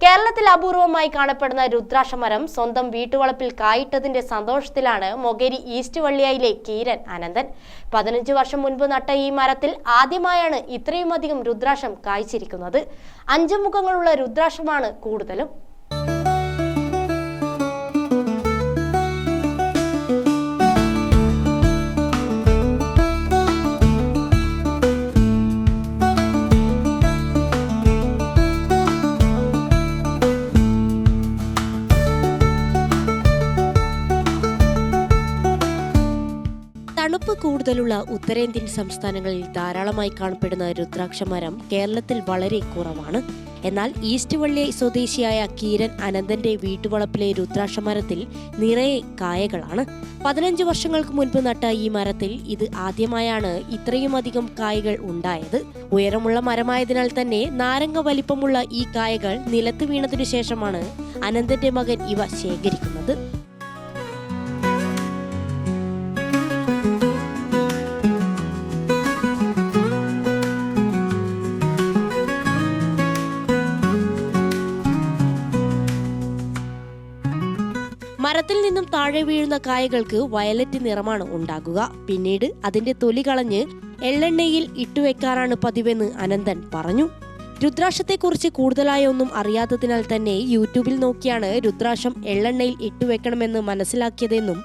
കേരളത്തിൽ അപൂർവമായി കാണപ്പെടുന്ന രുദ്രാക്ഷ മരം സ്വന്തം വീട്ടുവളപ്പിൽ കായിട്ടതിന്റെ സന്തോഷത്തിലാണ് മൊകേരി ഈസ്റ്റ് വള്ളിയായിലെ കീരൻ അനന്തൻ. 15 വർഷം മുൻപ് നട്ട ഈ മരത്തിൽ ആദ്യമായാണ് ഇത്രയുമധികം രുദ്രാക്ഷം കായ്ച്ചിരിക്കുന്നത്. 5 മുഖങ്ങളുള്ള രുദ്രാക്ഷമാണ് കൂടുതലും. തണുപ്പ് കൂടുതലുള്ള ഉത്തരേന്ത്യൻ സംസ്ഥാനങ്ങളിൽ ധാരാളമായി കാണപ്പെടുന്ന രുദ്രാക്ഷ മരം കേരളത്തിൽ വളരെ കുറവാണ്. എന്നാൽ ഈസ്റ്റ് വള്ളിയായി സ്വദേശിയായ കീരൻ അനന്തന്റെ വീട്ടുവളപ്പിലെ രുദ്രാക്ഷ മരത്തിൽ നിറയെ കായകളാണ്. 15 വർഷങ്ങൾക്ക് മുൻപ് നട്ട ഈ മരത്തിൽ ഇത് ആദ്യമായാണ് ഇത്രയുമധികം കായകൾ ഉണ്ടായത്. ഉയരമുള്ള മരമായതിനാൽ തന്നെ നാരങ്ങ വലിപ്പമുള്ള ഈ കായകൾ നിലത്ത് വീണതിനു ശേഷമാണ് അനന്തന്റെ മകൻ ഇവ ശേഖരിക്കുന്നത്. മരത്തിൽ നിന്നും താഴെ വീഴുന്ന കായകൾക്ക് വയലറ്റ് നിറമാണ് ഉണ്ടാകുക. പിന്നീട് അതിന്റെ തൊലി കളഞ്ഞ് എള്ളെണ്ണയിൽ ഇട്ടുവെക്കാറാണ് പതിവെന്ന് അനന്തൻ പറഞ്ഞു. രുദ്രാക്ഷത്തെക്കുറിച്ച് കൂടുതലായി ഒന്നും അറിയാത്തതിനാൽ തന്നെ യൂട്യൂബിൽ നോക്കിയാണ് രുദ്രാക്ഷം എള്ളെണ്ണയിൽ ഇട്ടുവെക്കണമെന്ന് മനസ്സിലാക്കിയതെന്നും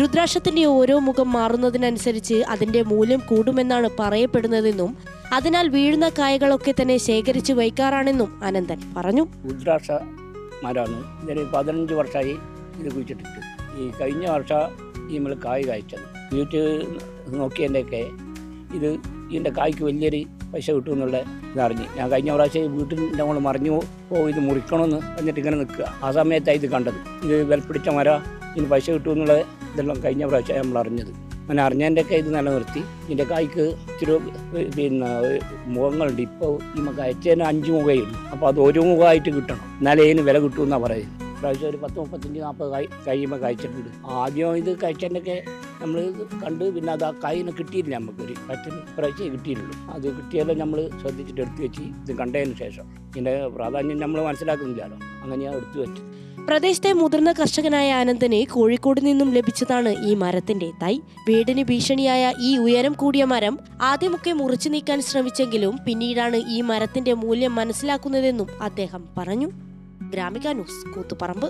രുദ്രാക്ഷത്തിന്റെ ഓരോ മുഖം മാറുന്നതിനനുസരിച്ച് അതിന്റെ മൂല്യം കൂടുമെന്നാണ് പറയപ്പെടുന്നതെന്നും അതിനാൽ വീഴുന്ന കായകളൊക്കെ തന്നെ ശേഖരിച്ചു വയ്ക്കാറാണെന്നും അനന്തൻ പറഞ്ഞു. രുദ്രാക്ഷ മരമാണ്. ഇതിന് 15 വർഷമായി ഇത് കുഴിച്ചിട്ടിട്ട്. ഈ കഴിഞ്ഞ വർഷം ഈ നമ്മൾ കായ് കായ്ച്ചത് യൂട്യൂബ് നോക്കിയതിൻ്റെയൊക്കെ ഇതിൻ്റെ കായ്ക്ക് വലിയൊരു പൈസ കിട്ടുമെന്നുള്ള ഇതറിഞ്ഞ് ഞാൻ കഴിഞ്ഞ പ്രാവശ്യം വീട്ടിൽ ഞങ്ങൾ മറിഞ്ഞു ഇത് മുറിക്കണമെന്ന് എന്നിട്ട് ഇങ്ങനെ നിൽക്കുക. ആ സമയത്താണ് ഇത് കണ്ടത്. ഇത് വിലപിടിച്ച മരം, ഇതിന് പൈസ കിട്ടുമെന്നുള്ള ഇതെല്ലാം കഴിഞ്ഞ പ്രാവശ്യം നമ്മൾ അറിഞ്ഞത്. അങ്ങനെ അറിഞ്ഞതിൻ്റെയൊക്കെ ഇത് നിലനിർത്തി. ഇതിൻ്റെ കായ്ക്ക് ഇച്ചിരി മുഖങ്ങളുണ്ട്. ഇപ്പോൾ ഈ അയച്ചതിന് 5 മുഖമേ ഉള്ളൂ. അപ്പോൾ അത് ഒരു മുഖമായിട്ട് കിട്ടണം, എന്നാലേ ഇതിന് വില കിട്ടുമെന്നാണ് പറയുന്നത്. പ്രാവശ്യം ഒരു 10, 35, 40 കഴിയുമ്പോൾ കഴിച്ചിട്ടുണ്ട്. ആദ്യം ഇത് കഴിച്ചതിൻ്റെയൊക്കെ നമ്മൾ കണ്ട് പിന്നെ അത് ആ കായിനെ കിട്ടിയില്ല. നമുക്കൊരു 10 പ്രാവശ്യം കിട്ടിയിട്ടുള്ളൂ. അത് കിട്ടിയാലും നമ്മൾ ശ്രദ്ധിച്ചിട്ട് എടുത്തു വെച്ച് ഇത് കണ്ടതിന് ശേഷം ഇതിൻ്റെ പ്രാധാന്യം നമ്മൾ മനസ്സിലാക്കുന്നില്ലല്ലോ. അങ്ങനെയാണ് എടുത്തു വെച്ചത്. പ്രദേശത്തെ മുതിർന്ന കർഷകനായ അനന്തന് കോഴിക്കോട് നിന്നും ലഭിച്ചതാണ് ഈ മരത്തിന്റെ തൈ. വീടിന് ഭീഷണിയായ ഈ ഉയരം കൂടിയ മരം ആദ്യമൊക്കെ മുറിച്ചു നീക്കാൻ ശ്രമിച്ചെങ്കിലും പിന്നീടാണ് ഈ മരത്തിന്റെ മൂല്യം മനസ്സിലാക്കുന്നതെന്നും അദ്ദേഹം പറഞ്ഞു. ഗ്രാമിക ന്യൂസ്, കൂത്തുപറമ്പ്.